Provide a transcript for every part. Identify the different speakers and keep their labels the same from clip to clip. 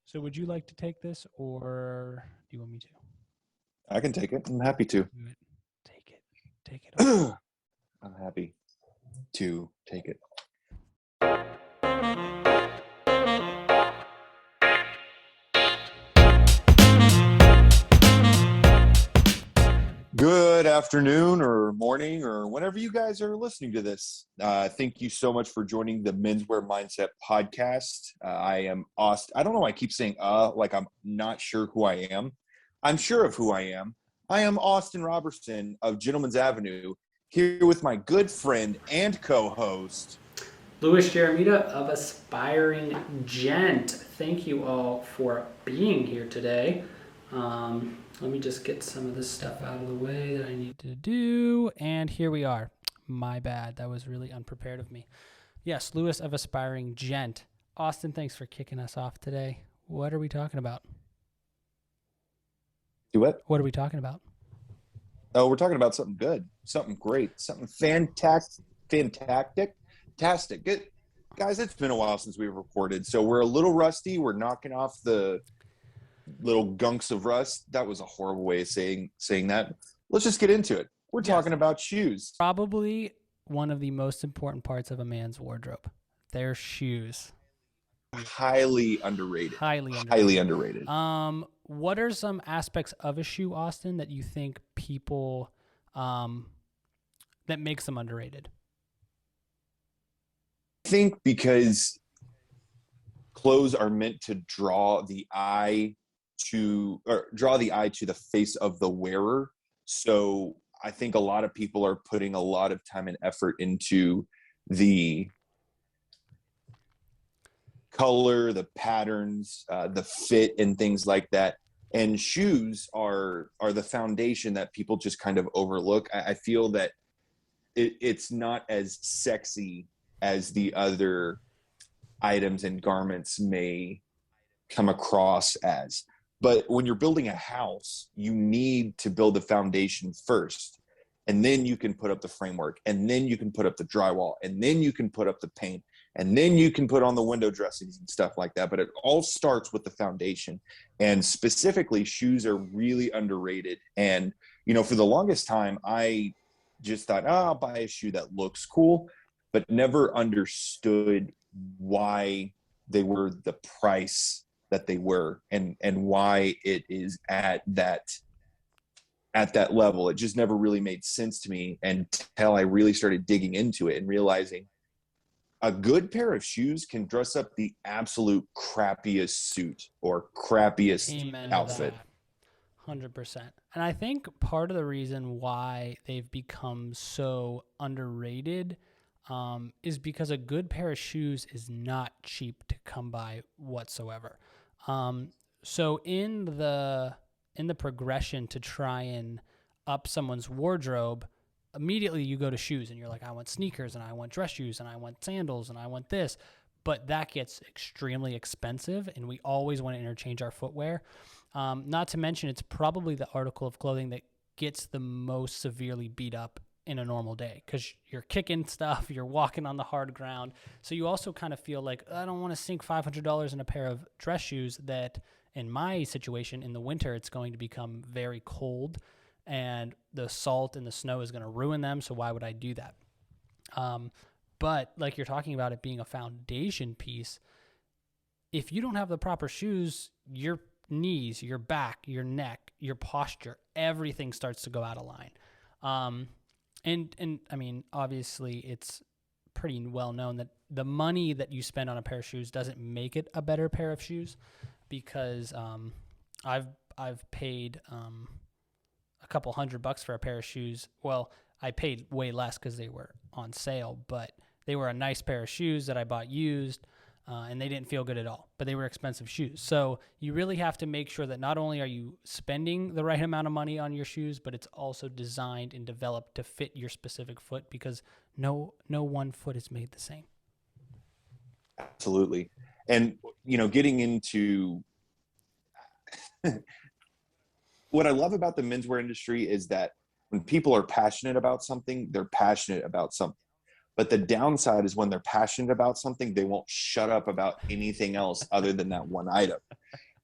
Speaker 1: So would you like to take this, or do you want me to?
Speaker 2: I can take it. I'm happy to.
Speaker 1: Do it. Take it. Take it away.
Speaker 2: I'm happy to take it. Good afternoon or morning or whenever you guys are listening to this. Thank you so much for joining the Menswear Mindset podcast. I am Austin. I don't know why I keep saying like I'm not sure who I am. I'm sure of who I am. I am Austin Robertson of Gentleman's Avenue, here with my good friend and co-host,
Speaker 3: Louis Jeremita of Aspiring Gent. Thank you all for being here today. Let me just get some of this stuff out of the way that I need
Speaker 1: To do, and here we are. My bad. That was really unprepared of me. Yes, Lewis of Aspiring Gent. Austin, thanks for kicking us off today. What are we talking about?
Speaker 2: do what?
Speaker 1: What are we talking about?
Speaker 2: Oh, we're talking about something good, something great, something fantastic. Good. Guys, it's been a while since we've recorded, so we're a little rusty. We're knocking off the little gunks of rust. That was a horrible way of saying that. Let's just get into it. We're talking about shoes.
Speaker 1: Probably one of the most important parts of a man's wardrobe. Their shoes.
Speaker 2: Highly underrated.
Speaker 1: Highly underrated. What are some aspects of a shoe, Austin, that you think people that makes them underrated?
Speaker 2: I think because clothes are meant to draw the eye to the face of the wearer. So I think a lot of people are putting a lot of time and effort into the color, the patterns, the fit, and things like that. And shoes are the foundation that people just kind of overlook. I feel that it's not as sexy as the other items and garments may come across as. But when you're building a house, you need to build the foundation first. And then you can put up the framework. And then you can put up the drywall. And then you can put up the paint. And then you can put on the window dressings and stuff like that. But it all starts with the foundation. And specifically, shoes are really underrated. And, for the longest time, I just thought, I'll buy a shoe that looks cool, but never understood why they were the price that they were and why it is at that level. It just never really made sense to me until I really started digging into it and realizing a good pair of shoes can dress up the absolute crappiest suit or crappiest outfit.
Speaker 1: 100%. And I think part of the reason why they've become so underrated is because a good pair of shoes is not cheap to come by whatsoever. So in the progression to try and up someone's wardrobe, immediately you go to shoes and you're like, I want sneakers and I want dress shoes and I want sandals and I want this, but that gets extremely expensive and we always want to interchange our footwear. Not to mention it's probably the article of clothing that gets the most severely beat up in a normal day because you're kicking stuff, you're walking on the hard ground. So you also kind of feel like, I don't want to sink $500 in a pair of dress shoes that in my situation in the winter, it's going to become very cold and the salt and the snow is going to ruin them. So why would I do that? But like you're talking about it being a foundation piece, if you don't have the proper shoes, your knees, your back, your neck, your posture, everything starts to go out of line. And I mean, obviously it's pretty well known that the money that you spend on a pair of shoes doesn't make it a better pair of shoes because I've paid a couple $100 for a pair of shoes. Well, I paid way less because they were on sale, but they were a nice pair of shoes that I bought used. And they didn't feel good at all, but they were expensive shoes. So you really have to make sure that not only are you spending the right amount of money on your shoes, but it's also designed and developed to fit your specific foot because no one foot is made the same.
Speaker 2: Absolutely. And, getting into what I love about the menswear industry is that when people are passionate about something, they're passionate about something. But the downside is when they're passionate about something, they won't shut up about anything else other than that one item.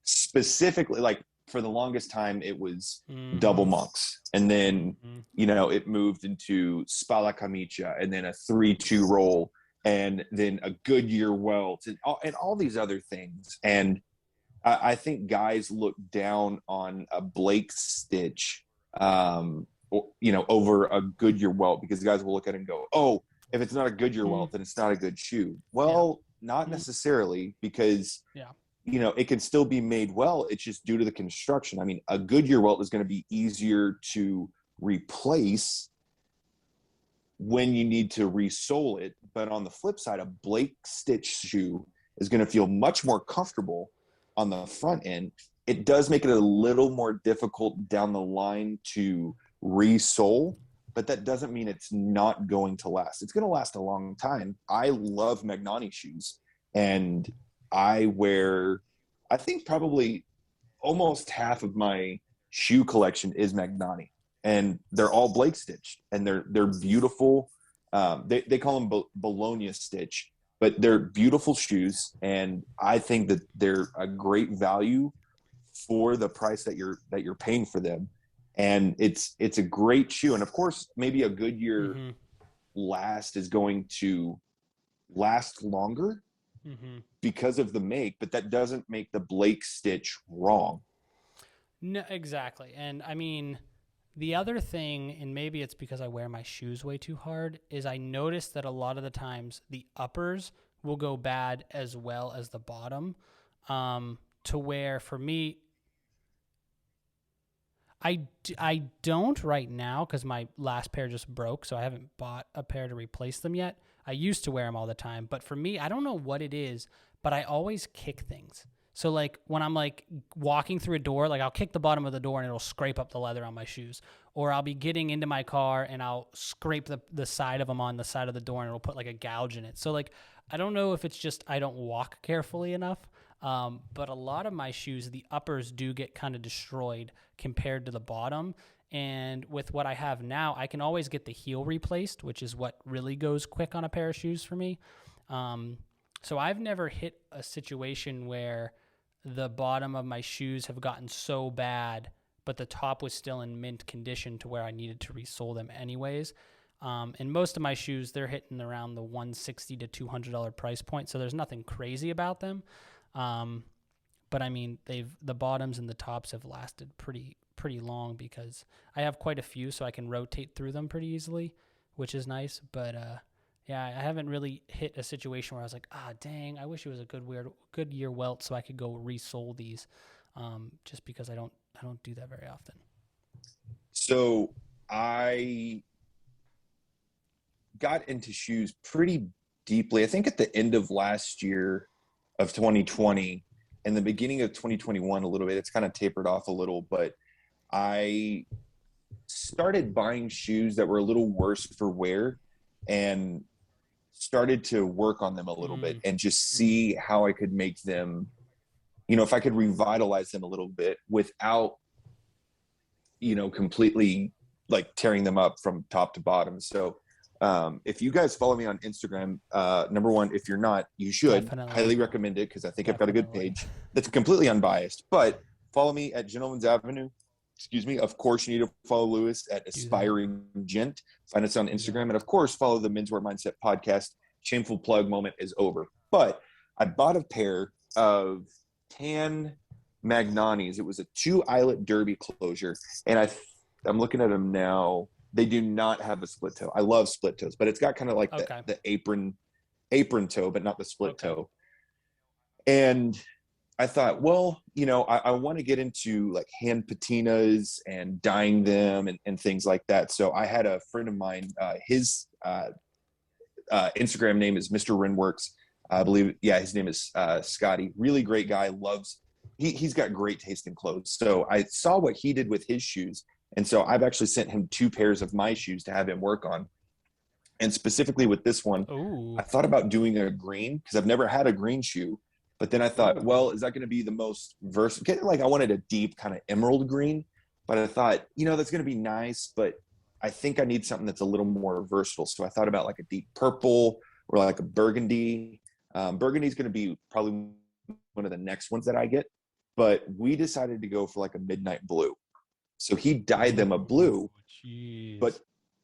Speaker 2: Specifically, like for the longest time, it was double monks. And then, it moved into spalla camicia, and then a 3-2 roll, and then a Goodyear welt, and all these other things. And I think guys look down on a Blake stitch, over a Goodyear welt, because guys will look at it and go, oh, if it's not a Goodyear welt, then it's not a good shoe. Well, not necessarily, because it can still be made well. It's just due to the construction. I mean, a Goodyear welt is going to be easier to replace when you need to resole it. But on the flip side, a Blake stitch shoe is going to feel much more comfortable on the front end. It does make it a little more difficult down the line to resole, but that doesn't mean it's not going to last. It's going to last a long time. I love Magnani shoes, and I think probably almost half of my shoe collection is Magnani, and they're all Blake stitched, and they're beautiful. They call them Bologna stitch, but they're beautiful shoes, and I think that they're a great value for the price that you're paying for them. And it's a great shoe. And of course, maybe a Goodyear last is going to last longer because of the make, but that doesn't make the Blake stitch wrong.
Speaker 1: No, exactly. And I mean, the other thing, and maybe it's because I wear my shoes way too hard, is I notice that a lot of the times the uppers will go bad as well as the bottom, to where for me, I don't right now, because my last pair just broke, so I haven't bought a pair to replace them yet. I used to wear them all the time, but for me, I don't know what it is, but I always kick things. So like when I'm like walking through a door, like I'll kick the bottom of the door and it'll scrape up the leather on my shoes. Or I'll be getting into my car and I'll scrape the side of them on the side of the door and it'll put like a gouge in it. So like, I don't know if it's just I don't walk carefully enough, but a lot of my shoes, the uppers do get kind of destroyed compared to the bottom. And with what I have now, I can always get the heel replaced, which is what really goes quick on a pair of shoes for me. So I've never hit a situation where the bottom of my shoes have gotten so bad, but the top was still in mint condition to where I needed to resole them anyways. And most of my shoes, they're hitting around the $160 to $200 price point, so there's nothing crazy about them. But I mean, the bottoms and the tops have lasted pretty long because I have quite a few, so I can rotate through them pretty easily, which is nice. But yeah, I haven't really hit a situation where I was like, dang, I wish it was a Goodyear welt so I could go resole these, just because I don't do that very often.
Speaker 2: So I got into shoes pretty deeply, I think at the end of last year of 2020 and the beginning of 2021 a little bit. It's kind of tapered off a little, but I started buying shoes that were a little worse for wear and started to work on them a little bit and just see how I could make them, if I could revitalize them a little bit without, completely like tearing them up from top to bottom. So if you guys follow me on Instagram, number one, if you're not, you should.
Speaker 1: Definitely.
Speaker 2: Highly recommend it because I think I've got a good page that's completely unbiased. But follow me at Gentleman's Avenue. Excuse me. Of course, you need to follow Lewis at Aspiring Gent. Find us on Instagram. And of course, follow the Menswear Mindset podcast. Shameful plug moment is over. But I bought a pair of tan Magnanis. It was a 2-eyelet derby closure. And I'm looking at them now. They do not have a split toe. I love split toes, but it's got kind of like the apron toe, but not the split toe. And I thought, well, I want to get into like hand patinas and dyeing them and things like that. So I had a friend of mine, his Instagram name is Mr. Renworks. I believe, his name is Scotty. Really great guy. He's got great taste in clothes. So I saw what he did with his shoes. And so I've actually sent him 2 pairs of my shoes to have him work on. And specifically with this one, I thought about doing a green because I've never had a green shoe. But then I thought, well, is that going to be the most versatile? Like I wanted a deep kind of emerald green, but I thought, that's going to be nice, but I think I need something that's a little more versatile. So I thought about like a deep purple or like a burgundy. Burgundy is going to be probably one of the next ones that I get, but we decided to go for like a midnight blue. So he dyed them a blue,
Speaker 1: Jeez.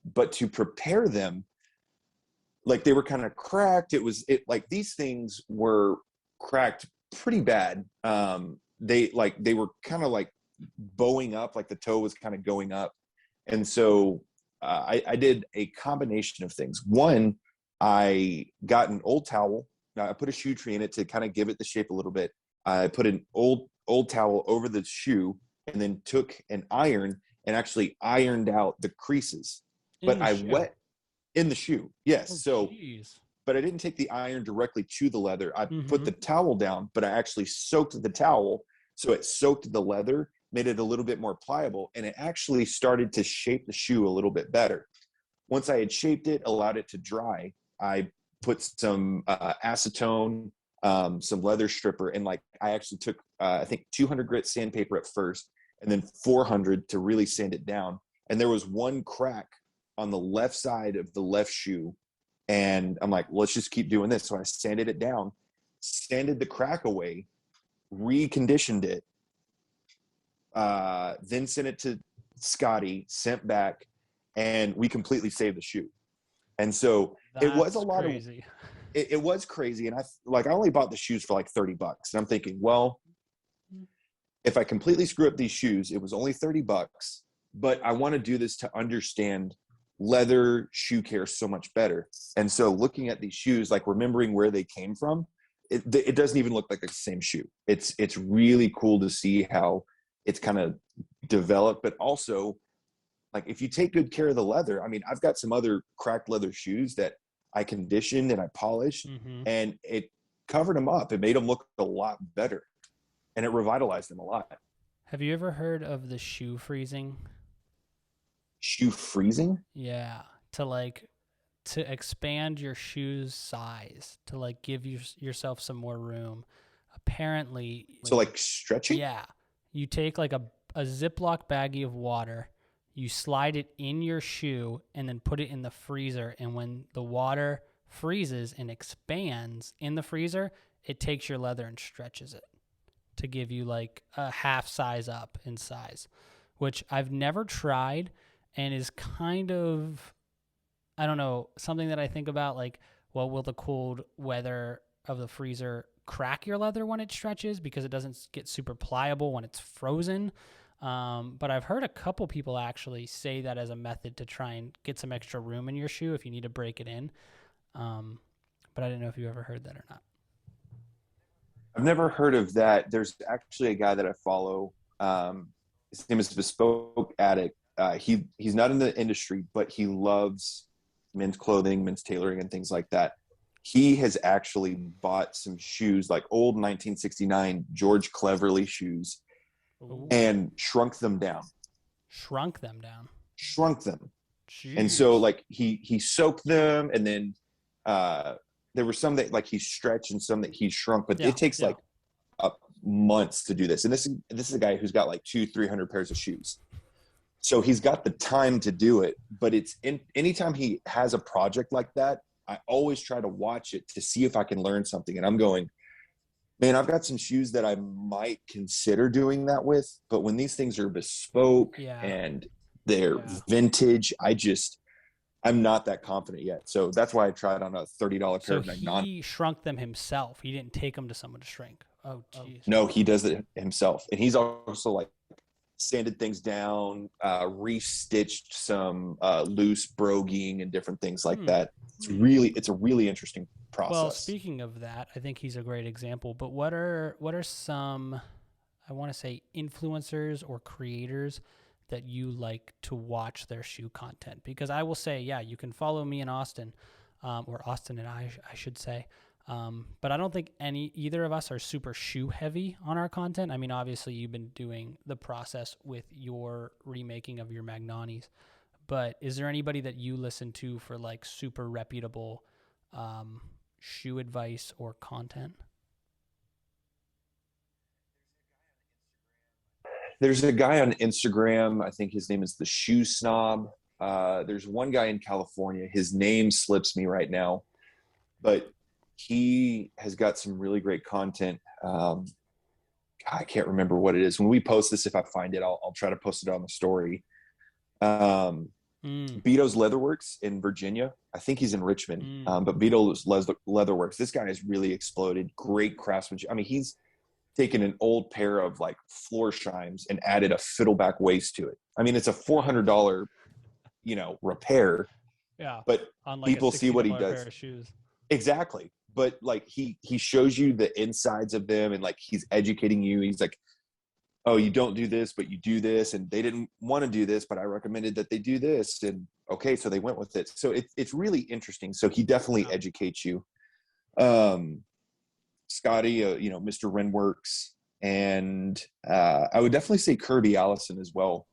Speaker 2: but to prepare them, like they were kind of cracked. It like these things were cracked pretty bad. They were kind of like bowing up, like the toe was kind of going up. And so I did a combination of things. One, I got an old towel. I put a shoe tree in it to kind of give it the shape a little bit. I put an old towel over the shoe and then took an iron and actually ironed out the creases. But I wet in the shoe. Yes.
Speaker 1: Oh,
Speaker 2: so,
Speaker 1: geez.
Speaker 2: but I didn't take the iron directly to the leather. I put
Speaker 1: Mhm.
Speaker 2: the towel down, but I actually soaked the towel. So it soaked the leather, made it a little bit more pliable, and it actually started to shape the shoe a little bit better. Once I had shaped it, allowed it to dry, I put some acetone, some leather stripper, and like I actually took, I think 200 grit sandpaper at first, and then 400 to really sand it down. And there was one crack on the left side of the left shoe. And I'm like, let's just keep doing this. So I sanded it down, sanded the crack away, reconditioned it, then sent it to Scotty, sent back, and we completely saved the shoe. And so it was a lot
Speaker 1: crazy.
Speaker 2: It was crazy. And I only bought the shoes for like $30. And I'm thinking, well, if I completely screw up these shoes, it was only $30, but I want to do this to understand leather shoe care so much better. And so looking at these shoes, like remembering where they came from, it doesn't even look like the same shoe. It's really cool to see how it's kind of developed, but also like if you take good care of the leather, I mean, I've got some other cracked leather shoes that I conditioned and I polished, and it covered them up. It made them look a lot better, and it revitalized them a lot.
Speaker 1: Have you ever heard of the shoe freezing?
Speaker 2: Shoe freezing?
Speaker 1: Yeah, to expand your shoe's size, to like give yourself some more room. Apparently,
Speaker 2: So like stretching?
Speaker 1: yeah, you take like a Ziploc baggie of water, you slide it in your shoe, and then put it in the freezer. And when the water freezes and expands in the freezer, it takes your leather and stretches it to give you like a half size up in size, which I've never tried and is kind of, I don't know, something that I think about like, well, will the cold weather of the freezer crack your leather when it stretches because it doesn't get super pliable when it's frozen? But I've heard a couple people actually say that as a method to try and get some extra room in your shoe if you need to break it in. But I didn't know if you ever heard that or not.
Speaker 2: I've never heard of that. There's actually a guy that I follow. His name is Bespoke Addict. He's not in the industry, but he loves men's clothing, men's tailoring, and things like that. He has actually bought some shoes, like old 1969 George Cleverly shoes,
Speaker 1: Ooh.
Speaker 2: and shrunk them down.
Speaker 1: Shrunk them down.
Speaker 2: Shrunk them.
Speaker 1: Jeez.
Speaker 2: And so like he soaked them, and then there were some that like he stretched and some that he shrunk, but it takes like months to do this. And this is a guy who's got like 200-300 pairs of shoes. So he's got the time to do it, but anytime he has a project like that, I always try to watch it to see if I can learn something. And I'm going, man, I've got some shoes that I might consider doing that with, but when these things are bespoke and they're vintage, I'm not that confident yet. So that's why I tried on a $30 pair of Magnani.
Speaker 1: He shrunk them himself. He didn't take them to someone to shrink. Oh, geez.
Speaker 2: No, he does it himself. And he's also like sanded things down, restitched some loose broguing and different things like that. It's a really interesting process.
Speaker 1: Well, speaking of that, I think he's a great example. But what are some, I want to say, influencers or creators that you like to watch their shoe content? Because I will say, yeah, you can follow me and Austin, or Austin and I should say. But I don't think either of us are super shoe heavy on our content. I mean, obviously you've been doing the process with your remaking of your Magnanis, but is there anybody that you listen to for like super reputable shoe advice or content?
Speaker 2: There's a guy on Instagram. I think his name is the Shoe Snob. There's one guy in California. His name slips me right now, but he has got some really great content. I can't remember what it is. When we post this, if I find it, I'll try to post it on the story. Beto's Leatherworks in Virginia. I think he's in Richmond, but Beto's Leatherworks. This guy has really exploded. Great craftsmanship. I mean, he's taken an old pair of like floor chimes and added a fiddleback waist to it. I mean, it's a $400, repair.
Speaker 1: Yeah.
Speaker 2: But
Speaker 1: on like
Speaker 2: people see what he does.
Speaker 1: Pair of shoes.
Speaker 2: Exactly. But like he shows you the insides of them, and like he's educating you. He's like, oh, you don't do this, but you do this, and they didn't want to do this, but I recommended that they do this, and okay, so they went with it. So it's really interesting. So he definitely educates you. Scotty, Mr. Renworks, and I would definitely say Kirby Allison as well.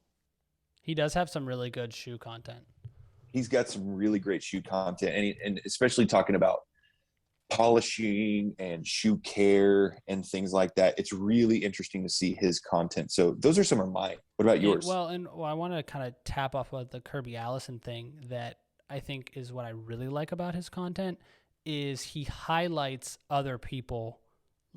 Speaker 1: He does have some really good shoe content.
Speaker 2: He's got some really great shoe content, and especially talking about polishing and shoe care and things like that. It's really interesting to see his content. So those are some of mine. What about yours?
Speaker 1: I want to kind of tap off of the Kirby Allison thing that I think is what I really like about his content is he highlights other people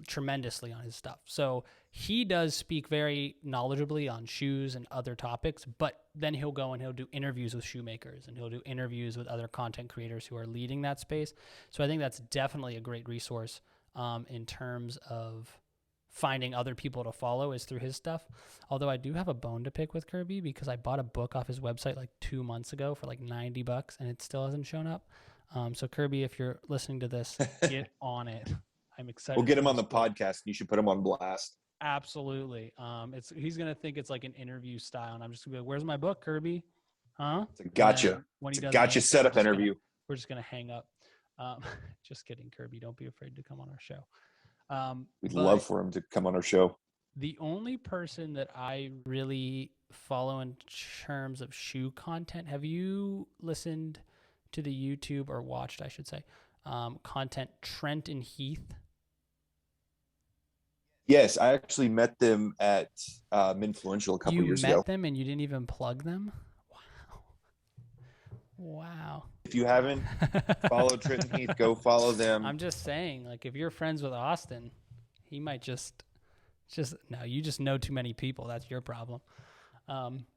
Speaker 1: tremendously on his stuff. So he does speak very knowledgeably on shoes and other topics, but then he'll go and he'll do interviews with shoemakers and he'll do interviews with other content creators who are leading that space. So I think that's definitely a great resource in terms of finding other people to follow is through his stuff. Although I do have a bone to pick with Kirby because I bought a book off his website like 2 months ago for like $90 and it still hasn't shown up. So Kirby, if you're listening to this, get on it. I'm excited.
Speaker 2: We'll get him on the podcast. You should put him on blast.
Speaker 1: Absolutely. He's gonna think it's like an interview style, and I'm just gonna be like, "Where's my book, Kirby?" Huh?
Speaker 2: It's a gotcha.
Speaker 1: When he
Speaker 2: does gotcha setup interview.
Speaker 1: We're just gonna hang up. Just kidding, Kirby. Don't be afraid to come on our show.
Speaker 2: We'd love for him to come on our show.
Speaker 1: The only person that I really follow in terms of shoe content, have you listened to the YouTube or watched, I should say, content Trent and Heath?
Speaker 2: Yes, I actually met them at Menfluential a couple years ago.
Speaker 1: You met them and you didn't even plug them? Wow.
Speaker 2: If you haven't followed Trent and Heath, go follow them.
Speaker 1: I'm just saying, like, if you're friends with Austin, he might just no, you just know too many people. That's your problem.
Speaker 2: I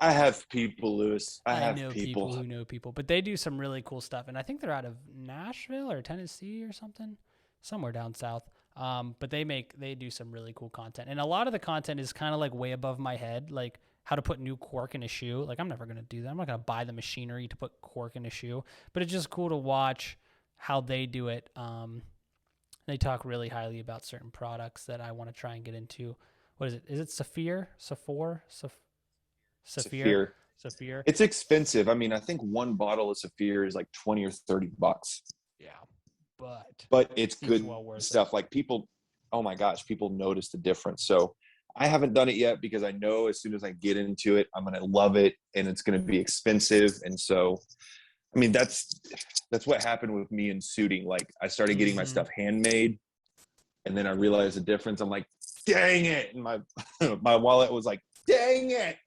Speaker 2: have people, Lewis. I
Speaker 1: know people who know people, but they do some really cool stuff. And I think they're out of Nashville or Tennessee or something, somewhere down south. But they do some really cool content. And a lot of the content is kind of like way above my head, like how to put new cork in a shoe. Like I'm never going to do that. I'm not going to buy the machinery to put cork in a shoe, but it's just cool to watch how they do it. They talk really highly about certain products that I want to try and get into. What is it? Is it Saphir? Saphir.
Speaker 2: It's expensive. I mean, I think one bottle of Saphir is like $20 or $30.
Speaker 1: Yeah.
Speaker 2: But it's good stuff. Like people, oh my gosh, people notice the difference. So I haven't done it yet because I know as soon as I get into it, I'm going to love it and it's going to be expensive. And so, I mean, that's what happened with me in suiting. Like I started getting my stuff handmade and then I realized the difference. I'm like, dang it. And my wallet was like, dang it.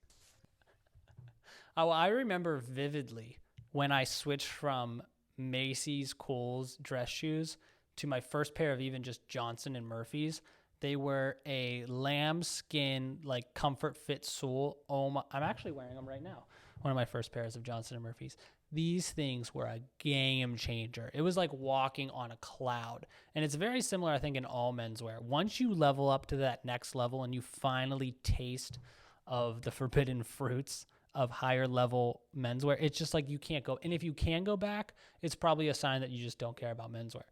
Speaker 1: Oh, I remember vividly when I switched from Macy's Kohl's dress shoes to my first pair of even just Johnson and Murphy's. They were a lambskin like comfort fit sole. Oh my, I'm actually wearing them right now. One of my first pairs of Johnson and Murphy's. These things were a game changer. It was like walking on a cloud. And it's very similar, I think, in all menswear. Once you level up to that next level and you finally taste of the forbidden fruits of higher level menswear, it's just like you can't go. And if you can go back, it's probably a sign that you just don't care about menswear.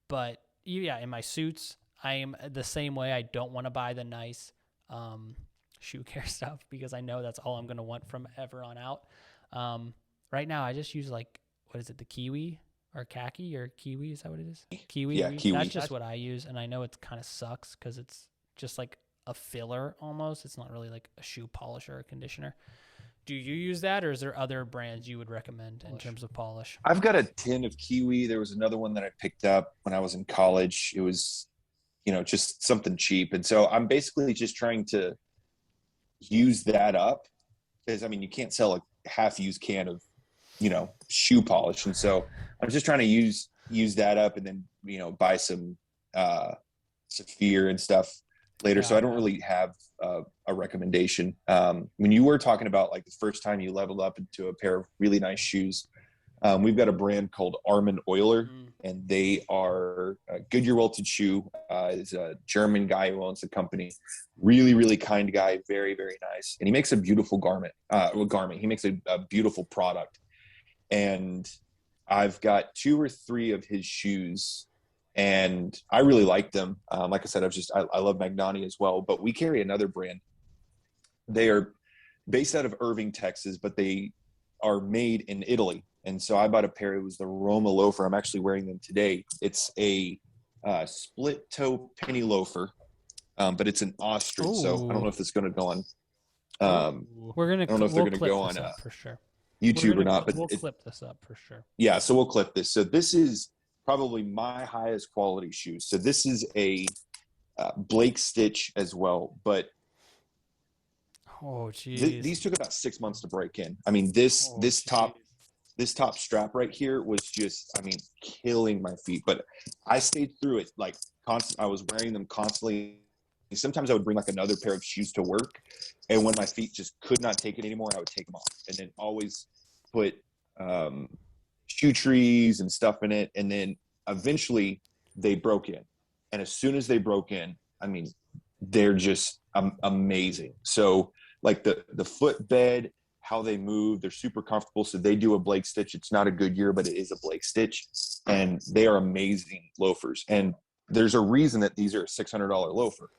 Speaker 1: But yeah, in my suits, I am the same way. I don't want to buy the nice shoe care stuff because I know that's all I'm going to want from ever on out. Right now, I just use like, what is it, the Kiwi or Khaki or Kiwi? Is that what it is? Kiwi?
Speaker 2: Yeah, Kiwi.
Speaker 1: That's just what I use. And I know it kind of sucks because it's just like a filler almost. It's not really like a shoe polisher or conditioner. Do you use that, or is there other brands you would recommend in terms of polish?
Speaker 2: I've got a tin of Kiwi. There was another one that I picked up when I was in college. It was, just something cheap. And so I'm basically just trying to use that up because I mean, you can't sell a half-used can of, shoe polish. And so I'm just trying to use that up and then, buy some Saphir and stuff later. So I don't really have a recommendation. When you were talking about like the first time you leveled up into a pair of really nice shoes, we've got a brand called Armin Euler, and they are a Goodyear welted shoe. Is a German guy who owns the company. Really, really kind guy. Very, very nice. And he makes a beautiful garment. He makes a beautiful product. And I've got 2 or 3 of his shoes, and I really like them. Like I said, I love Magnani as well. But we carry another brand. They are based out of Irving, Texas, but they are made in Italy. And so I bought a pair. It was the Roma loafer. I'm actually wearing them today. It's a split toe penny loafer, but it's an ostrich.
Speaker 1: Ooh.
Speaker 2: So I don't know if it's going to go on.
Speaker 1: We're gonna.
Speaker 2: I don't know if they're going to go on
Speaker 1: for sure.
Speaker 2: YouTube or not, but
Speaker 1: we'll clip this up for sure.
Speaker 2: Yeah, so we'll clip this. So this is probably my highest quality shoe. So this is a Blake stitch as well, but these took about 6 months to break in. I mean, this top strap right here was just, killing my feet, but I stayed through it like constant. I was wearing them constantly. Sometimes I would bring like another pair of shoes to work, and when my feet just could not take it anymore, I would take them off, and then always put shoe trees and stuff in it. And then eventually they broke in, and as soon as they broke in, they're just amazing. So like the footbed, how they move, they're super comfortable. So they do a Blake stitch. It's not a Goodyear, but it is a Blake stitch, and they are amazing loafers. And there's a reason that these are a $600 loafer.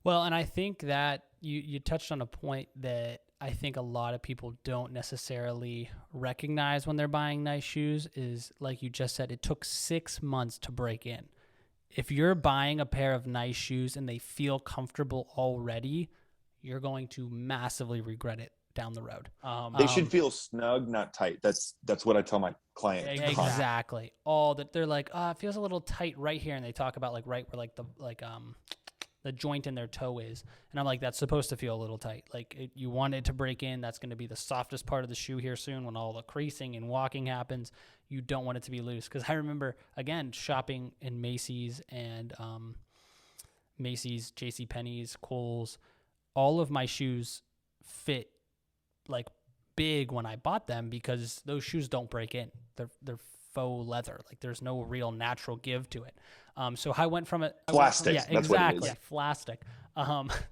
Speaker 1: Well, and I think that you touched on a point that I think a lot of people don't necessarily recognize when they're buying nice shoes is, like you just said, it took 6 months to break in. If you're buying a pair of nice shoes and they feel comfortable already, you're going to massively regret it down the road.
Speaker 2: They should feel snug, not tight. That's what I tell my client.
Speaker 1: Exactly. All that they're like, it feels a little tight right here, and they talk about like right where like the joint in their toe is, and I'm like, that's supposed to feel a little tight. Like you want it to break in. That's going to be the softest part of the shoe here soon when all the creasing and walking happens. You don't want it to be loose, because I remember again shopping in Macy's and Macy's, JCPenney's, Kohl's. All of my shoes fit like big when I bought them because those shoes don't break in. They're faux leather. Like there's no real natural give to it. So I went from it.
Speaker 2: Plastic.
Speaker 1: Yeah,
Speaker 2: that's
Speaker 1: exactly.
Speaker 2: What it is.
Speaker 1: Plastic.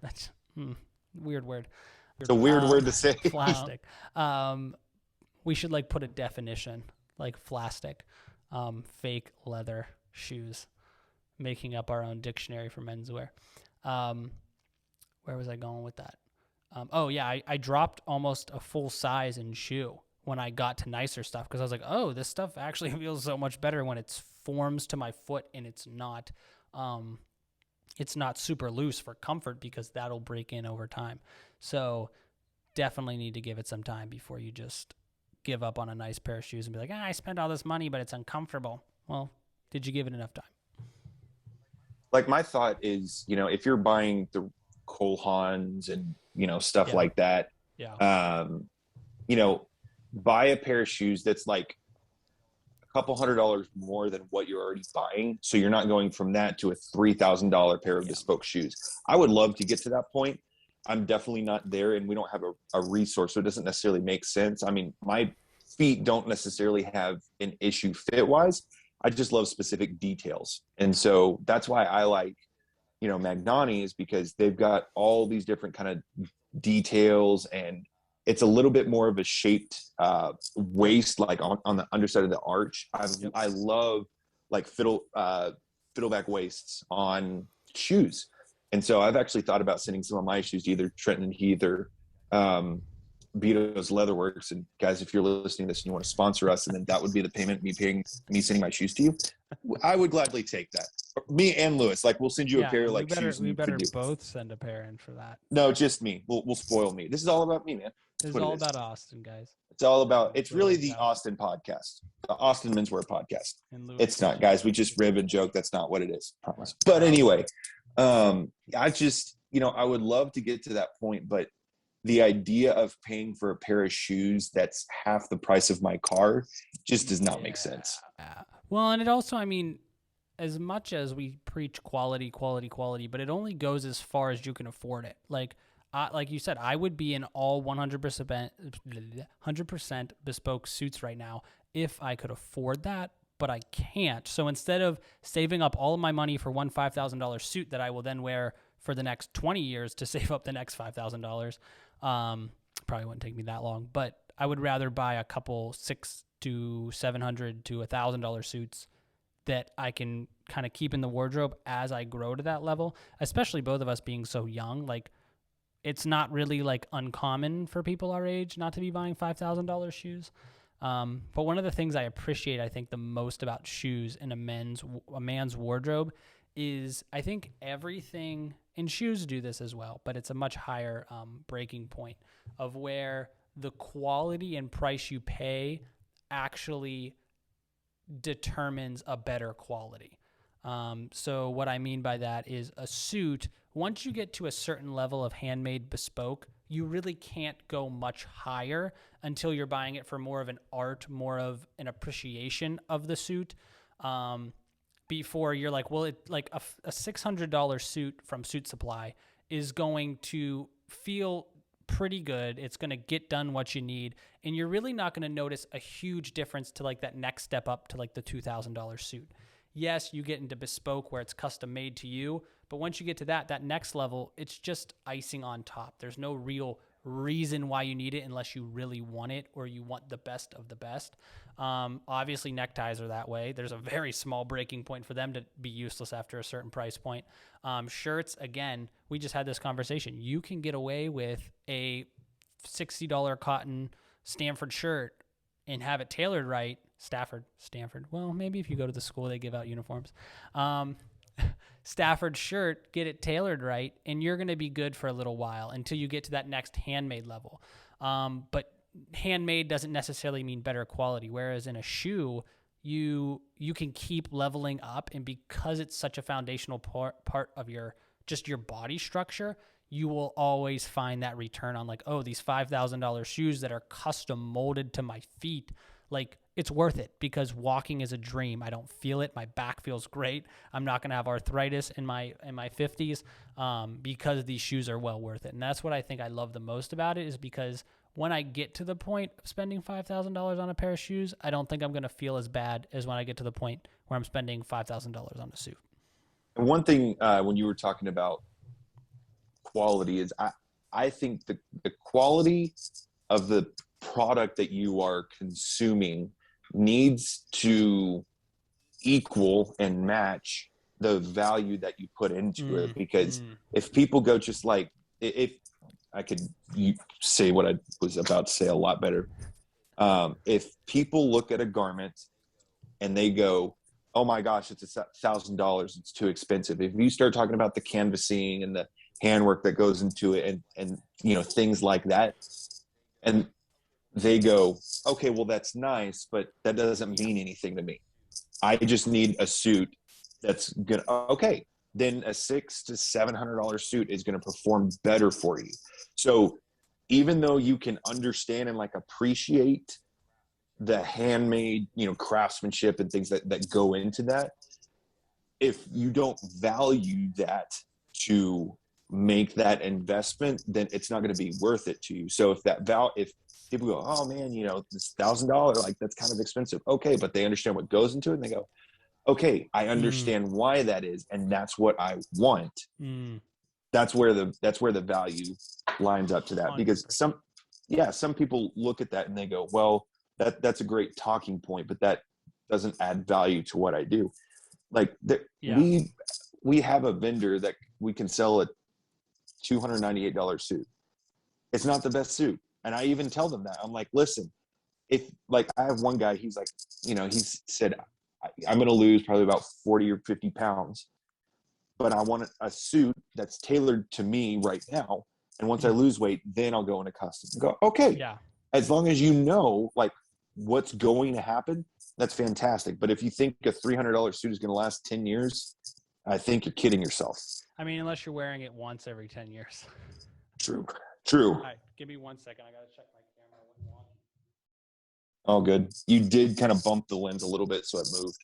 Speaker 1: That's weird word.
Speaker 2: It's a weird word to say.
Speaker 1: Plastic. We should like put a definition like plastic, fake leather shoes, making up our own dictionary for menswear. Where was I going with that? I dropped almost a full size in shoe when I got to nicer stuff, because I was like, oh, this stuff actually feels so much better when it forms to my foot and it's not super loose for comfort, because that'll break in over time. So definitely need to give it some time before you just give up on a nice pair of shoes and be like, I spent all this money, but it's uncomfortable. Well, did you give it enough time?
Speaker 2: Like my thought is, if you're buying the Cole Haans and, stuff like that, buy a pair of shoes that's like a couple $100 more than what you're already buying. So you're not going from that to a $3,000 pair of bespoke shoes. I would love to get to that point. I'm definitely not there, and we don't have a resource, so it doesn't necessarily make sense. My feet don't necessarily have an issue fit-wise. I just love specific details. And so that's why I like, Magnani, is because they've got all these different kind of details, and it's a little bit more of a shaped waist, like on the underside of the arch. I love like fiddleback waists on shoes. And so I've actually thought about sending some of my shoes to either Trenton and Heath or Vito's Leatherworks. And guys, if you're listening to this and you want to sponsor us, and then that would be the payment, me sending my shoes to you, I would gladly take that. Me and Lewis, like we'll send you a pair of shoes.
Speaker 1: We better both send a pair in for that.
Speaker 2: No, just me. We'll spoil me. This is all about me, man.
Speaker 1: This is all about Austin, guys.
Speaker 2: It's all about. It's really the Austin podcast, the Austin Menswear podcast. It's not, guys. We just rib and joke. That's not what it is. Promise. But anyway, I just, I would love to get to that point, but the idea of paying for a pair of shoes that's half the price of my car just does not make sense.
Speaker 1: Yeah. Well, and it also, I mean, as much as we preach quality, quality, quality, but it only goes as far as you can afford it. Like you said, I would be in all 100% bespoke suits right now if I could afford that, but I can't. So instead of saving up all of my money for one $5,000 suit that I will then wear for the next 20 years to save up the next $5,000, probably wouldn't take me that long, but I would rather buy a couple $600 to $700 to $1,000 suits that I can kind of keep in the wardrobe as I grow to that level, especially both of us being so young. Like, it's not really like uncommon for people our age not to be buying $5,000 shoes. But one of the things I appreciate, I think, the most about shoes in a man's wardrobe is, I think everything, and shoes do this as well, but it's a much higher breaking point of where the quality and price you pay actually determines a better quality. So what I mean by that is a suit, once you get to a certain level of handmade bespoke, you really can't go much higher until you're buying it for more of an art, more of an appreciation of the suit. Before you're like, well, like a $600 suit from Suit Supply is going to feel pretty good. It's going to get done what you need. And you're really not going to notice a huge difference to like that next step up to like the $2,000 suit. Yes, you get into bespoke where it's custom made to you, but once you get to that next level, it's just icing on top. There's no real reason why you need it unless you really want it or you want the best of the best. Obviously, neckties are that way. There's a very small breaking point for them to be useless after a certain price point. Shirts, again, we just had this conversation. You can get away with a $60 cotton Stanford shirt and have it tailored right. Stanford. Well, maybe if you go to the school, they give out uniforms. Stafford shirt, get it tailored right, and you're going to be good for a little while until you get to that next handmade level. But handmade doesn't necessarily mean better quality, whereas in a shoe, you can keep leveling up, and because it's such a foundational part of your body structure, you will always find that return on like, oh, these $5,000 shoes that are custom molded to my feet, like, it's worth it because walking is a dream. I don't feel it. My back feels great. I'm not going to have arthritis in my 50s because these shoes are well worth it. And that's what I think I love the most about it, is because when I get to the point of spending $5,000 on a pair of shoes, I don't think I'm going to feel as bad as when I get to the point where I'm spending $5,000 on a suit.
Speaker 2: And one thing when you were talking about quality is I think the quality of the product that you are consuming needs to equal and match the value that you put into it. Because if people go just like, if I could say what I was about to say a lot better. If people look at a garment and they go, oh my gosh, it's $1,000, it's too expensive. If you start talking about the canvassing and the handwork that goes into it and you know, things like that, and they go, okay, well, that's nice, but that doesn't mean anything to me. I just need a suit that's gonna, okay, then a $600 to $700 suit is going to perform better for you. So even though you can understand and like appreciate the handmade, you know, craftsmanship and things that go into that, if you don't value that to make that investment, then it's not going to be worth it to you. So if people go, oh man, you know, this $1,000, like that's kind of expensive. Okay. But they understand what goes into it and they go, okay, I understand why that is. And that's what I want. That's where the value lines up to that. 100%. Because some people look at that and they go, well, that's a great talking point, but that doesn't add value to what I do. Like we have a vendor that we can sell a $298 suit. It's not the best suit. And I even tell them that. I'm like, listen, if like I have one guy, he's like, you know, he's said, I'm going to lose probably about 40 or 50 pounds, but I want a suit that's tailored to me right now. And once I lose weight, then I'll go into custom. Go, okay. Yeah. As long as you know, like what's going to happen, that's fantastic. But if you think a $300 suit is going to last 10 years, I think you're kidding yourself.
Speaker 1: I mean, unless you're wearing it once every 10 years.
Speaker 2: True. True.
Speaker 1: All right, give me 1 second. I gotta check my camera.
Speaker 2: All good. You did kind of bump the lens a little bit, so it moved.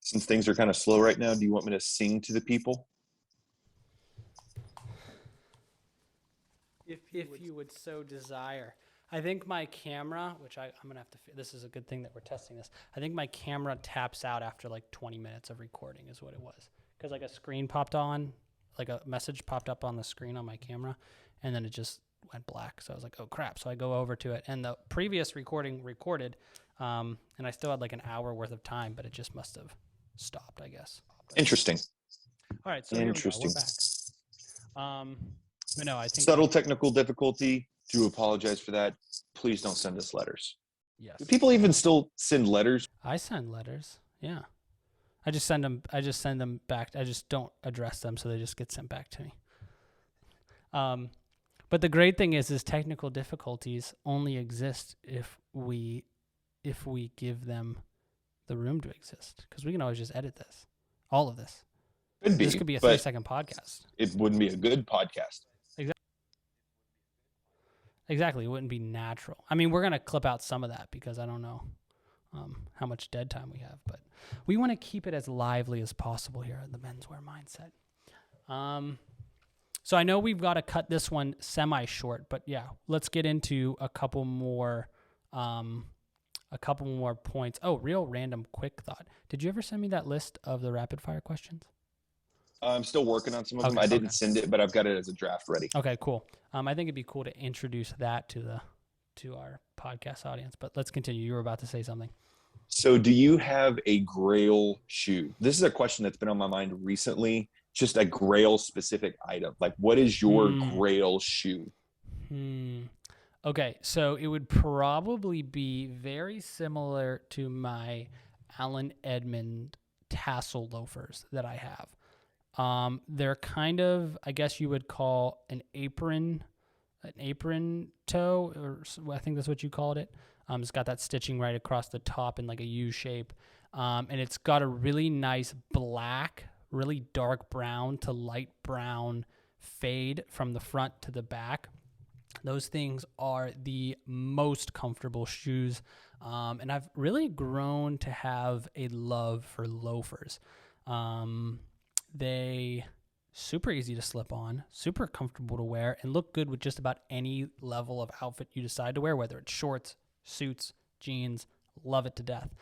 Speaker 2: Since things are kind of slow right now, do you want me to sing to the people?
Speaker 1: If you would so desire. I think my camera, which I'm going to have to, this is a good thing that we're testing this. I think my camera taps out after like 20 minutes of recording is what it was. Because like a screen popped on, like a message popped up on the screen on my camera, and then it just went black. So I was like, oh crap. So I go over to it, and the previous recording recorded, and I still had like an hour worth of time, but it just must have stopped, I guess.
Speaker 2: Interesting.
Speaker 1: All right. So
Speaker 2: Interesting.
Speaker 1: Here we go. We're back. But no, I think
Speaker 2: subtle technical difficulty. Do apologize for that. Please don't send us letters.
Speaker 1: yes.
Speaker 2: Do people even still send letters?
Speaker 1: I send letters. Yeah. I just send them back. I just don't address them, so they just get sent back to me. But the great thing is technical difficulties only exist if we give them the room to exist, because we can always just edit this, all of this. This could be a 30-second podcast.
Speaker 2: It wouldn't be a good podcast.
Speaker 1: Exactly. It wouldn't be natural. I mean, we're going to clip out some of that because I don't know how much dead time we have, but we want to keep it as lively as possible here at the Menswear Mindset. So I know we've got to cut this one semi-short, but yeah, let's get into a couple more points. Oh, real random quick thought. Did you ever send me that list of the rapid fire questions?
Speaker 2: I'm still working on some of them. I didn't send it, but I've got it as a draft ready.
Speaker 1: Okay, cool. I think it'd be cool to introduce that to our podcast audience, but let's continue. You were about to say something.
Speaker 2: So do you have a Grail shoe? This is a question that's been on my mind recently. Just a Grail specific item. Like, what is your Grail shoe?
Speaker 1: Okay, so it would probably be very similar to my Allen Edmond tassel loafers that I have. They're kind of, I guess you would call an apron toe, or I think that's what you called it. It's got that stitching right across the top in like a U shape. And it's got a really nice black, really dark brown to light brown fade from the front to the back. Those things are the most comfortable shoes. And I've really grown to have a love for loafers. They super easy to slip on, super comfortable to wear, and look good with just about any level of outfit you decide to wear, whether it's shorts, suits, jeans. Love it to death.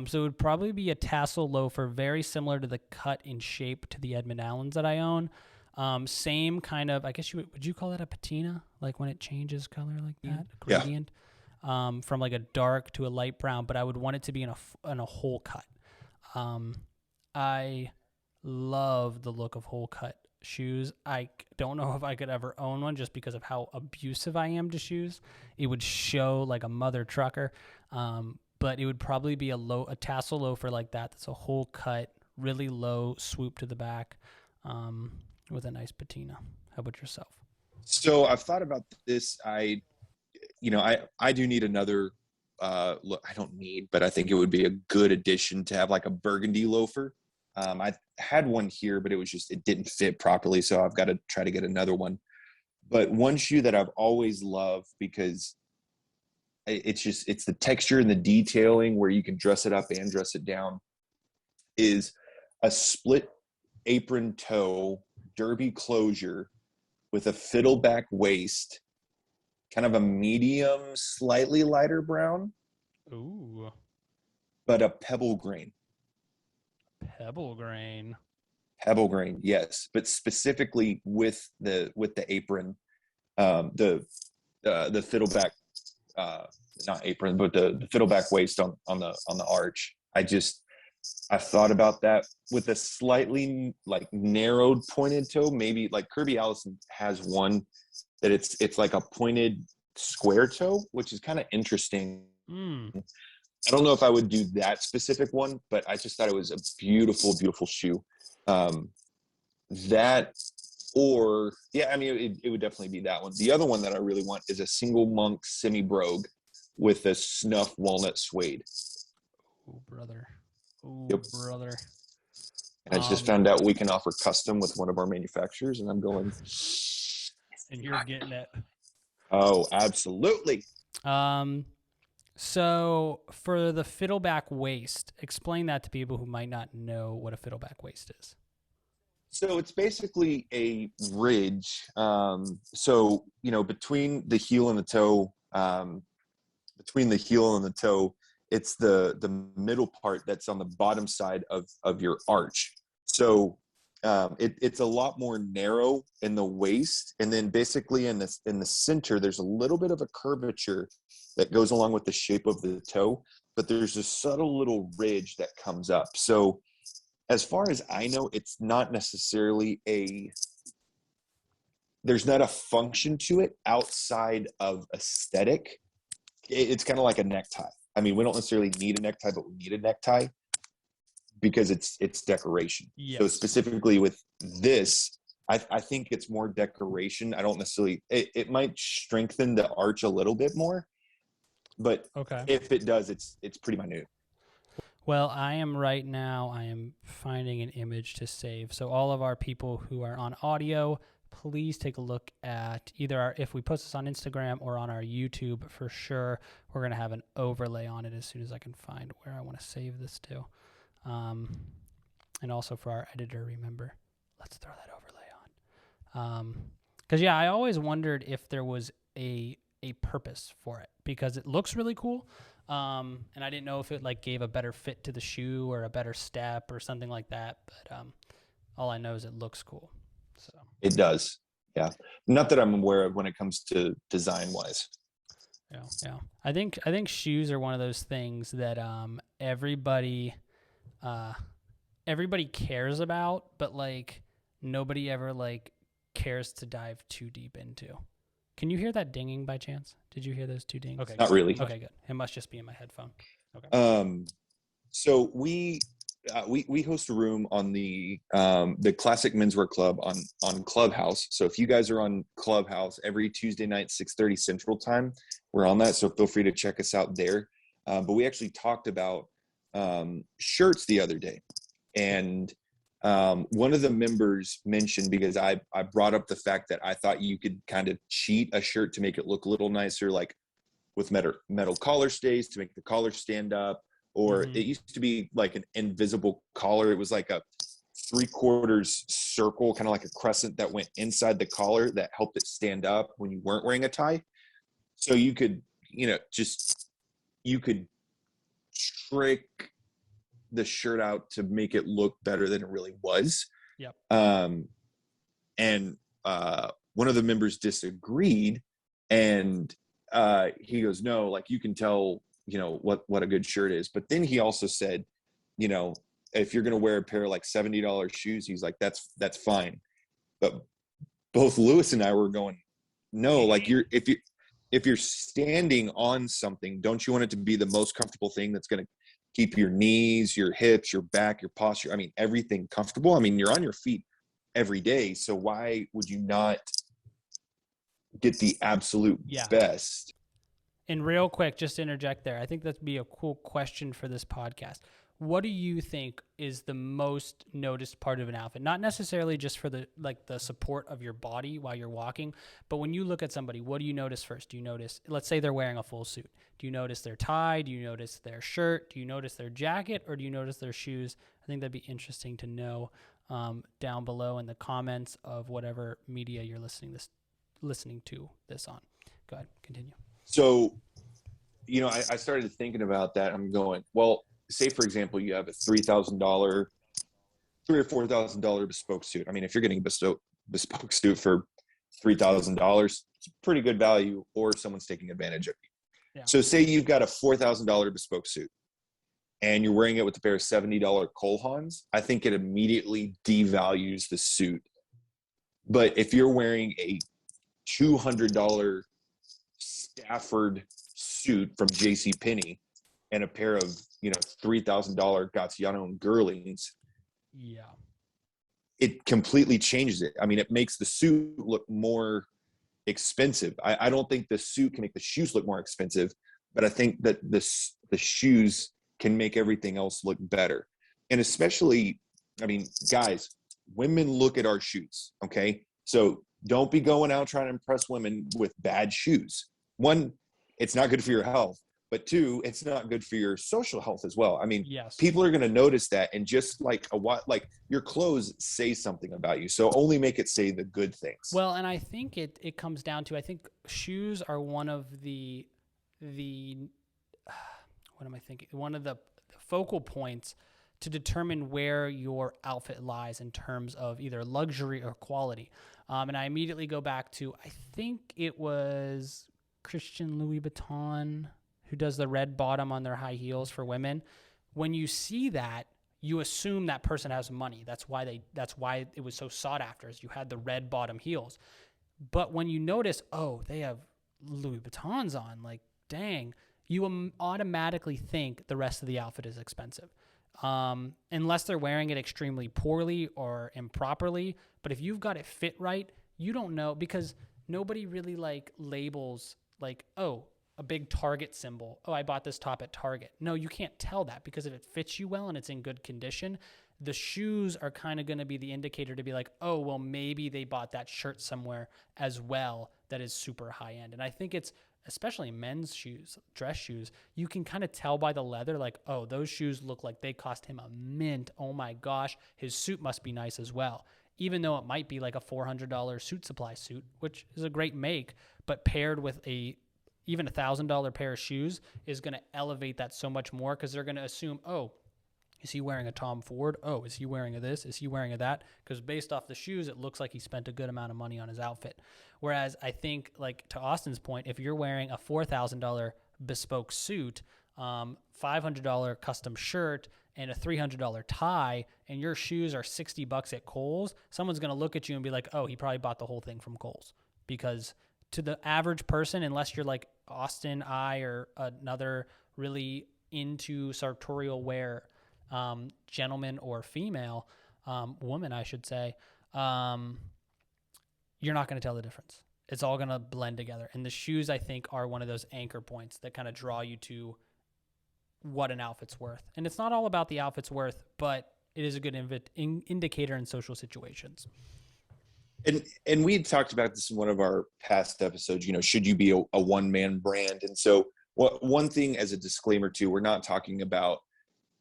Speaker 1: So it would probably be a tassel loafer, very similar to the cut in shape to the Edmund Allens that I own. Same kind of, I guess would you call that a patina? Like when it changes color like that, gradient, from like a dark to a light brown, but I would want it to be in a whole cut. I love the look of whole cut shoes. I don't know if I could ever own one just because of how abusive I am to shoes. It would show like a mother trucker. But it would probably be a tassel loafer like that. That's a whole cut, really low swoop to the back, with a nice patina. How about yourself?
Speaker 2: So I've thought about this. I do need another look. I don't need, but I think it would be a good addition to have like a burgundy loafer. I had one here, but it didn't fit properly. So I've got to try to get another one. But one shoe that I've always loved, because it's the texture and the detailing where you can dress it up and dress it down, is a split apron toe derby closure with a fiddleback waist, kind of a medium, slightly lighter brown.
Speaker 1: Ooh.
Speaker 2: But a pebble grain.
Speaker 1: Pebble grain,
Speaker 2: yes, but specifically with the apron, the fiddleback, not apron, but the fiddleback waist on the arch. I've thought about that with a slightly like narrowed pointed toe. Maybe like Kirby Allison has one that it's like a pointed square toe, which is kind of interesting. I don't know if I would do that specific one, but I just thought it was a beautiful, beautiful shoe. That Or yeah, I mean, it would definitely be that one. The other one that I really want is a single monk semi brogue with a snuff walnut suede.
Speaker 1: Oh, brother. Oh,
Speaker 2: Yep.
Speaker 1: brother.
Speaker 2: And I just found out we can offer custom with one of our manufacturers, and I'm going.
Speaker 1: And you're getting it.
Speaker 2: Oh, absolutely.
Speaker 1: So for the fiddleback waist, explain that to people who might not know what a fiddleback waist is.
Speaker 2: So it's basically a ridge. So, between the heel and the toe, it's the middle part that's on the bottom side of your arch. So it's a lot more narrow in the waist, and then basically in the center, there's a little bit of a curvature that goes along with the shape of the toe, but there's a subtle little ridge that comes up. So as far as I know, it's not necessarily there's not a function to it outside of aesthetic. It's kind of like a necktie. I mean, we don't necessarily need a necktie, but we need a necktie because it's decoration.
Speaker 1: Yes.
Speaker 2: So specifically with this, I think it's more decoration. I don't necessarily, it might strengthen the arch a little bit more, but
Speaker 1: Okay.
Speaker 2: if it does, it's pretty minute.
Speaker 1: Well, I am finding an image to save. So all of our people who are on audio, please take a look at either if we post this on Instagram or on our YouTube for sure. We're going to have an overlay on it as soon as I can find where I want to save this to. And also for our editor, remember, let's throw that overlay on. Because I always wondered if there was a purpose for it because it looks really cool. And I didn't know if it gave a better fit to the shoe or a better step or something like that. But all I know is it looks cool. So
Speaker 2: it does. Yeah. Not that I'm aware of when it comes to design wise.
Speaker 1: Yeah. I think shoes are one of those things that everybody cares about, but nobody ever cares to dive too deep into. Can you hear that dinging by chance? Did you hear those two dings?
Speaker 2: Okay. Not really.
Speaker 1: Okay, good. It must just be in my headphone. Okay.
Speaker 2: So we host a room on the Classic Menswear Club on Clubhouse. So if you guys are on Clubhouse every Tuesday night, 6:30 Central Time, we're on that. So feel free to check us out there. But we actually talked about shirts the other day, and one of the members mentioned, because I brought up the fact that I thought you could kind of cheat a shirt to make it look a little nicer, like with metal collar stays to make the collar stand up, or it used to be like an invisible collar. It was like a 3/4 circle, kind of like a crescent that went inside the collar that helped it stand up when you weren't wearing a tie. So you could, you could trick the shirt out to make it look better than it really was.
Speaker 1: Yep.
Speaker 2: And one of the members disagreed, and he goes, no, you can tell, what a good shirt is. But then he also said, if you're going to wear a pair of $70 shoes, he's like, that's fine. But both Lewis and I were going, no, if you're standing on something, don't you want it to be the most comfortable thing that's going to keep your knees, your hips, your back, your posture, everything comfortable? You're on your feet every day. So why would you not get the absolute best?
Speaker 1: And real quick, just to interject there, I think that'd be a cool question for this podcast. What do you think is the most noticed part of an outfit? Not necessarily just for the support of your body while you're walking, but when you look at somebody, what do you notice first? Do you notice, let's say they're wearing a full suit. Do you notice their tie? Do you notice their shirt? Do you notice their jacket? Or do you notice their shoes? I think that'd be interesting to know down below in the comments of whatever media you're listening to this on. Go ahead, continue.
Speaker 2: So, I started thinking about that. I'm going, well, say for example, you have a $3,000, $3,000 or $4,000 bespoke suit. If you're getting a bespoke suit for $3,000, it's a pretty good value, or someone's taking advantage of you. Yeah. So say you've got a $4,000 bespoke suit and you're wearing it with a pair of $70 Cole Haans. I think it immediately devalues the suit. But if you're wearing a $200 Stafford suit from JCPenney and a pair of $3,000 Gaziano and Girlings, it completely changes it. I mean, it makes the suit look more expensive. I don't think the suit can make the shoes look more expensive, but I think that the shoes can make everything else look better. And especially, I mean, guys, women look at our shoes. Okay. So don't be going out trying to impress women with bad shoes. One, it's not good for your health, but two, it's not good for your social health as well. I mean,
Speaker 1: Yes.
Speaker 2: people are going to notice that, and just like like your clothes say something about you. So only make it say the good things.
Speaker 1: Well, and I think it comes down to, I think shoes are one of the what am I thinking? One of the focal points to determine where your outfit lies in terms of either luxury or quality. And I immediately go back to, I think it was Christian Louis Vuitton who does the red bottom on their high heels for women. When you see that, you assume that person has money. That's why it was so sought after, is you had the red bottom heels. But when you notice, oh, they have Louis Vuittons on, like, dang, you automatically think the rest of the outfit is expensive. Unless they're wearing it extremely poorly or improperly. But if you've got it fit right, you don't know, because nobody really like labels like, oh, a big Target symbol. Oh, I bought this top at Target. No, you can't tell that, because if it fits you well and it's in good condition, the shoes are kind of going to be the indicator to be like, oh, well, maybe they bought that shirt somewhere as well that is super high end. And I think it's, especially men's shoes, dress shoes, you can kind of tell by the leather, like, oh, those shoes look like they cost him a mint. Oh my gosh, his suit must be nice as well. Even though it might be like a $400 suit supply suit, which is a great make, but paired with even $1,000 pair of shoes is going to elevate that so much more, because they're going to assume, oh, is he wearing a Tom Ford? Oh, is he wearing a this? Is he wearing a that? Because based off the shoes, it looks like he spent a good amount of money on his outfit. Whereas I think, like to Austin's point, if you're wearing a $4,000 bespoke suit, $500 custom shirt, and a $300 tie, and your shoes are $60 at Kohl's, someone's going to look at you and be like, oh, he probably bought the whole thing from Kohl's. Because to the average person, unless you're like Austin, or another really into sartorial wear gentleman or female, woman, I should say, you're not going to tell the difference. It's all going to blend together. And the shoes, I think, are one of those anchor points that kind of draw you to what an outfit's worth. And it's not all about the outfit's worth, but it is a good indicator in social situations.
Speaker 2: And we had talked about this in one of our past episodes, you know, should you be a one-man brand? And so one thing as a disclaimer too, we're not talking about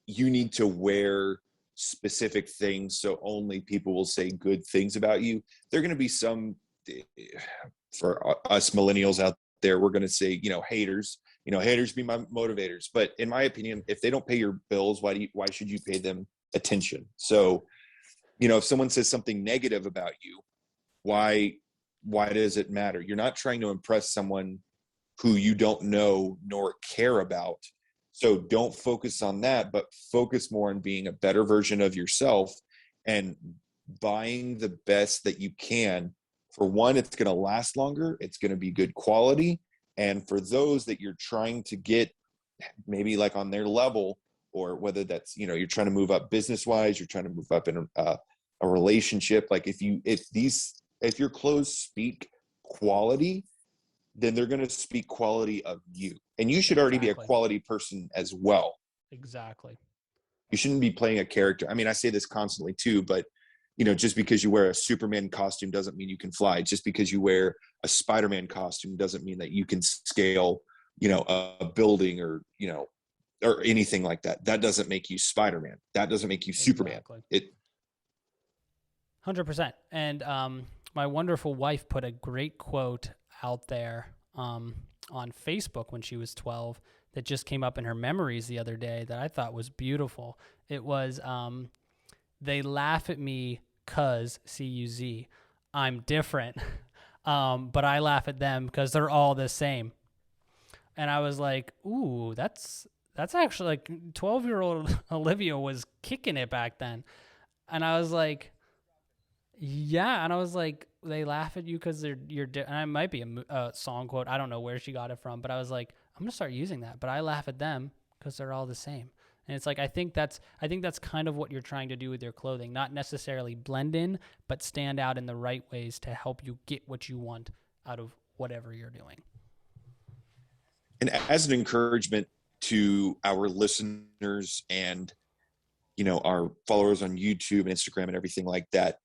Speaker 2: you need to wear specific things so only people will say good things about you. There are going to be some, for us millennials out there, we're going to say, you know, haters be my motivators. But in my opinion, if they don't pay your bills, why should you pay them attention? So, you know, if someone says something negative about you, why does it matter? You're not trying to impress someone who you don't know nor care about. So don't focus on that, but focus more on being a better version of yourself and buying the best that you can. For one, it's going to last longer. It's going to be good quality. And for those that you're trying to get maybe like on their level, or whether that's, you know, you're trying to move up business wise, you're trying to move up in a relationship. Like if your clothes speak quality, then they're going to speak quality of you. And you should already be a quality person as well.
Speaker 1: Exactly.
Speaker 2: You shouldn't be playing a character. I mean, I say this constantly too, but you know, just because you wear a Superman costume doesn't mean you can fly. Just because you wear a Spider-Man costume doesn't mean that you can scale, you know, a building or, you know, or anything like that. That doesn't make you Spider-Man. That doesn't make you Superman.
Speaker 1: Exactly. 100%. And my wonderful wife put a great quote out there on Facebook when she was 12 that just came up in her memories the other day that I thought was beautiful. It was, they laugh at me 'cause, C-U-Z, I'm different, but I laugh at them because they're all the same. And I was like, ooh, that's actually like 12-year-old Olivia was kicking it back then. And I was like, yeah. And I was like, they laugh at you because you're and it might be a song quote. I don't know where she got it from, but I was like, I'm going to start using that. But I laugh at them because they're all the same. And it's like, I think that's kind of what you're trying to do with your clothing, not necessarily blend in, but stand out in the right ways to help you get what you want out of whatever you're doing.
Speaker 2: And as an encouragement to our listeners and, our followers on YouTube and Instagram and everything like that,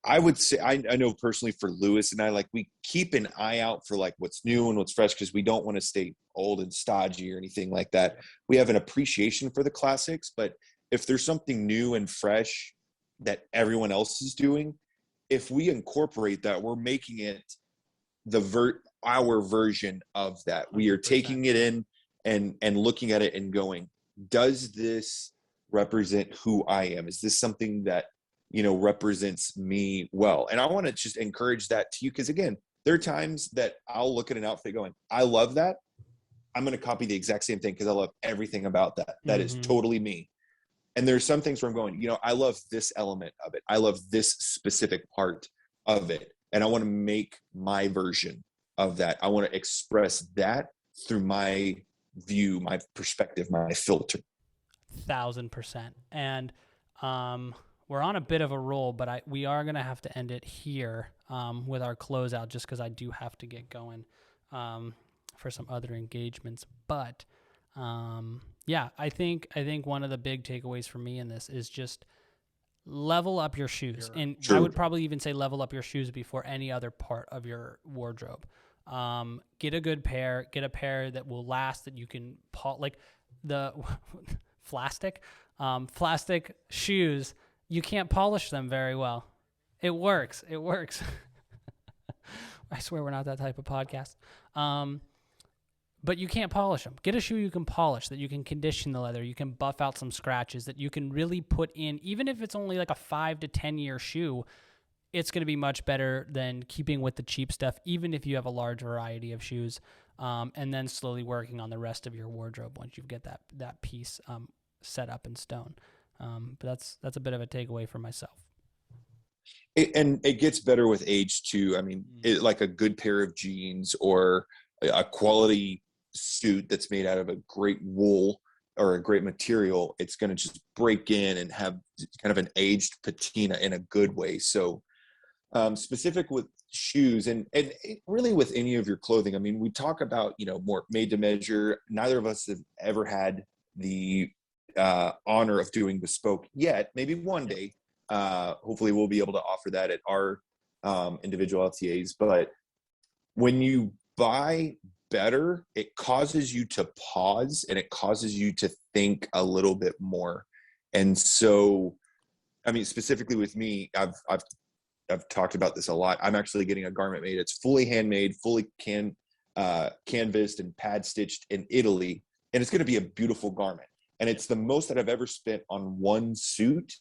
Speaker 2: I would say, I know personally for Lewis and I, like, we keep an eye out for like what's new and what's fresh, because we don't want to stay old and stodgy or anything like that. We have an appreciation for the classics, but if there's something new and fresh that everyone else is doing, if we incorporate that, we're making it our version of that. 100%. We are taking it in and looking at it and going, does this represent who I am? Is this something that represents me well? And I want to just encourage that to you, because again, there are times that I'll look at an outfit going, I love that. I'm going to copy the exact same thing because I love everything about that. That is totally me. And there's some things where I'm going, I love this element of it. I love this specific part of it. And I want to make my version of that. I want to express that through my view, my perspective, my filter.
Speaker 1: 1,000%. And, we're on a bit of a roll, but we are going to have to end it here with our closeout, just because I do have to get going for some other engagements. But yeah, I think one of the big takeaways for me in this is just level up your shoes. And I would probably even say level up your shoes before any other part of your wardrobe. Get a good pair. Get a pair that will last, that you can like the plastic shoes. You can't polish them very well. It works. I swear we're not that type of podcast. But you can't polish them. Get a shoe you can polish, that you can condition the leather, you can buff out some scratches, that you can really put in, even if it's only like a 5 to 10 year shoe, it's going to be much better than keeping with the cheap stuff, even if you have a large variety of shoes, and then slowly working on the rest of your wardrobe once you get that piece set up in stone. But that's a bit of a takeaway for myself.
Speaker 2: And it gets better with age too. I mean, like a good pair of jeans or a quality suit that's made out of a great wool or a great material, it's going to just break in and have kind of an aged patina in a good way. So specific with shoes and really with any of your clothing, I mean, we talk about, more made to measure. Neither of us have ever had the honor of doing bespoke yet. Maybe one day, hopefully we'll be able to offer that at our individual LTAs. But when you buy better, it causes you to pause and it causes you to think a little bit more. And so, I mean, specifically with me, I've talked about this a lot. I'm actually getting a garment made. It's fully handmade, fully canvassed and pad stitched in Italy, and it's going to be a beautiful garment. And it's the most that I've ever spent on one suit,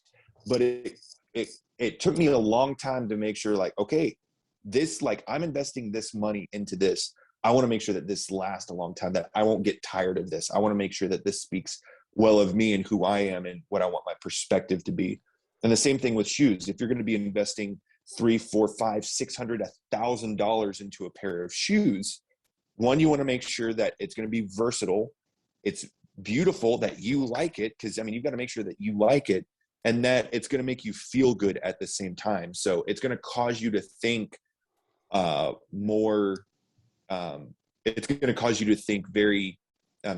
Speaker 2: but it took me a long time to make sure, like, okay, this, like, I'm investing this money into this. I want to make sure that this lasts a long time, that I won't get tired of this. I want to make sure that this speaks well of me and who I am and what I want my perspective to be. And the same thing with shoes. If you're going to be investing $300, $400, $500, $1,000 into a pair of shoes, one, you want to make sure that it's going to be versatile. It's beautiful, that you like it, because I mean, you've got to make sure that you like it and that it's going to make you feel good at the same time. So it's going to cause you to think more. It's going to cause you to think very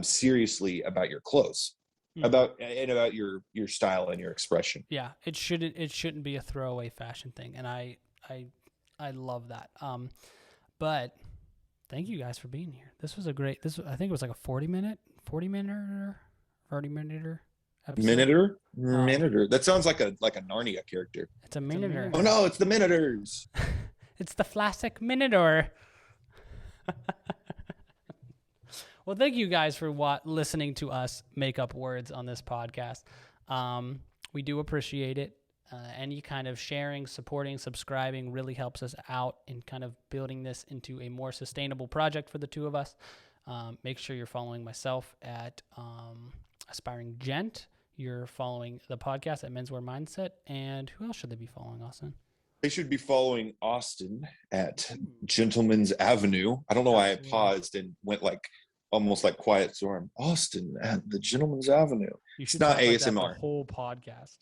Speaker 2: seriously about your clothes, about your style and your expression.
Speaker 1: Yeah, it shouldn't be a throwaway fashion thing, and I love that. But thank you guys for being here. This was a great. I think it was like a 40 minute episode.
Speaker 2: Minuter. That sounds like a Narnia character.
Speaker 1: It's a minuter.
Speaker 2: Oh no, it's the Minuters.
Speaker 1: It's the Flassic Minuter. Well, thank you guys for listening to us make up words on this podcast. We do appreciate it. Any kind of sharing, supporting, subscribing really helps us out in kind of building this into a more sustainable project for the two of us. Make sure you're following myself at Aspiring Gent. You're following the podcast at Menswear Mindset. And who else should they be following, Austin?
Speaker 2: They should be following Austin at Gentleman's Avenue. I don't know why I paused and went like almost like Quiet Storm. Austin at the Gentleman's Avenue.
Speaker 1: You
Speaker 2: It's
Speaker 1: should
Speaker 2: not
Speaker 1: talk like that the
Speaker 2: ASMR.
Speaker 1: whole podcast.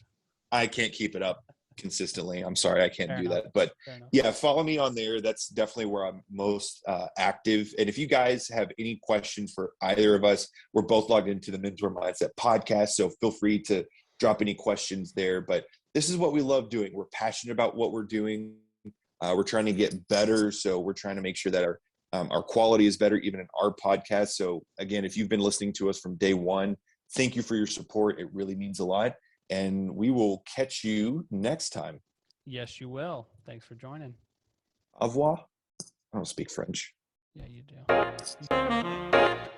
Speaker 2: I can't keep it up consistently. I'm sorry, I can't
Speaker 1: Fair
Speaker 2: do
Speaker 1: enough.
Speaker 2: that. But
Speaker 1: Fair enough.
Speaker 2: yeah, follow me on there. That's definitely where I'm most active. And if you guys have any questions for either of us, we're both logged into the Menswear Mindset podcast. So feel free to drop any questions there. But this is what we love doing. We're passionate about what we're doing. We're trying to get better. So we're trying to make sure that our quality is better, even in our podcast. So again, if you've been listening to us from day one, thank you for your support. It really means a lot. And we will catch you next time.
Speaker 1: Yes, you will. Thanks for joining.
Speaker 2: Au revoir. I don't speak French.
Speaker 1: Yeah, you do.